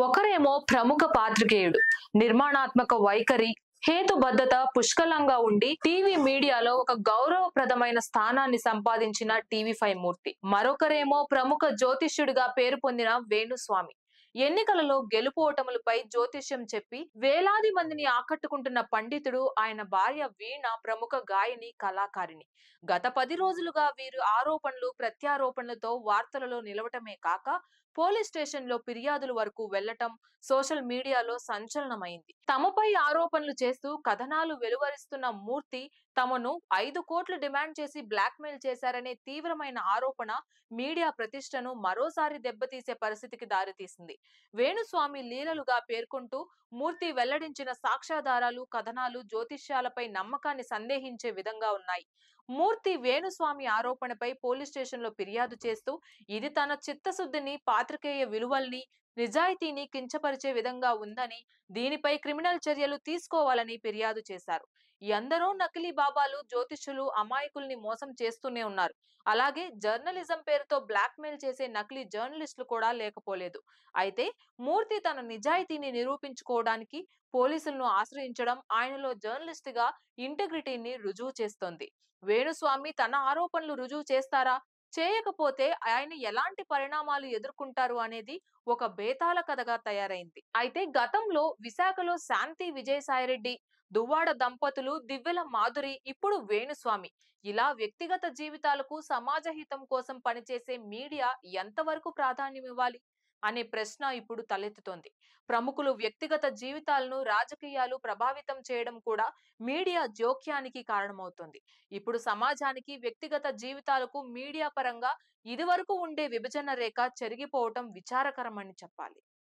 ఒకరేమో ప్రముఖ పాత్రికేయుడు, నిర్మాణాత్మక వైఖరి, హేతుబద్ధత పుష్కలంగా ఉండి టీవీ మీడియాలో ఒక గౌరవప్రదమైన స్థానాన్ని సంపాదించిన టీవీ5 మూర్తి. మరొకరేమో ప్రముఖ జ్యోతిష్యుడిగా పేరు పొందిన వేణుస్వామి. ఎన్నికలలో గెలుపు ఓటములపై జ్యోతిష్యం చెప్పి వేలాది మందిని ఆకట్టుకుంటున్న పండితుడు. ఆయన భార్య వీణ ప్రముఖ గాయని, కళాకారిణి. గత 10 రోజులుగా వీరు ఆరోపణలు ప్రత్యారోపణలతో వార్తలలో నిలవటమే కాక పోలీస్ స్టేషన్ లో ఫిర్యాదుల వరకు వెళ్లటం సోషల్ మీడియాలో సంచలనమైంది. తమపై ఆరోపణలు చేస్తూ కథనాలు వెలువరిస్తున్న మూర్తి తమను 5 కోట్లు డిమాండ్ చేసి బ్లాక్ మెయిల్ చేశారనే తీవ్రమైన ఆరోపణ మీడియా ప్రతిష్టను మరోసారి దెబ్బతీసే పరిస్థితికి దారితీసింది. వేణుస్వామి లీలలుగా పేర్కొంటూ మూర్తి వెల్లడించిన సాక్ష్యాధారాలు, కథనాలు జ్యోతిష్యాలపై నమ్మకాన్ని సందేహించే విధంగా ఉన్నాయి. మూర్తి వేణుస్వామి ఆరోపణపై పోలీస్ స్టేషన్ లో ఫిర్యాదు చేస్తూ ఇది తన చిత్తశుద్ధిని, పాత్రికేయ విలువల్ని, నిజాయితీని కించపరిచే విధంగా ఉందని, దీనిపై క్రిమినల్ చర్యలు తీసుకోవాలని ఫిర్యాదు చేశారు. ఎందరో నకిలీ బాబాలు, జ్యోతిష్యులు అమాయకుల్ని మోసం చేస్తూనే ఉన్నారు. అలాగే జర్నలిజం పేరుతో బ్లాక్ మెయిల్ చేసే నకిలీ జర్నలిస్టులు కూడా లేకపోలేదు. అయితే మూర్తి తన నిజాయితీని నిరూపించుకోవడానికి పోలీసులను ఆశ్రయించడం ఆయనలో జర్నలిస్ట్ గా ఇంటెగ్రిటీని రుజువు చేస్తోంది. వేణుస్వామి తన ఆరోపణలు రుజువు చేస్తారా, చేయకపోతే ఆయన ఎలాంటి పరిణామాలు ఎదుర్కొంటారు అనేది ఒక బేతాళ కథగా తయారైంది. అయితే గతంలో విశాఖలో శాంతి విజయసాయిరెడ్డి, దువ్వాడ దంపతులు, దివ్యల మాధురి, ఇప్పుడు వేణుస్వామి, ఇలా వ్యక్తిగత జీవితాలకు సమాజ హితం కోసం పనిచేసే మీడియా ఎంతవరకు ప్రాధాన్యం ఇవ్వాలి అనే ప్రశ్న ఇప్పుడు తలెత్తుతోంది. ప్రముఖులు వ్యక్తిగత జీవితాలను రాజకీయాలు ప్రభావితం చేయడం కూడా మీడియా జోక్యానికి కారణమవుతోంది. ఇప్పుడు సమాజానికి వ్యక్తిగత జీవితాలకు మీడియా పరంగా ఇదివరకు ఉండే విభజన రేఖ చెరిగిపోవటం విచారకరమని చెప్పాలి.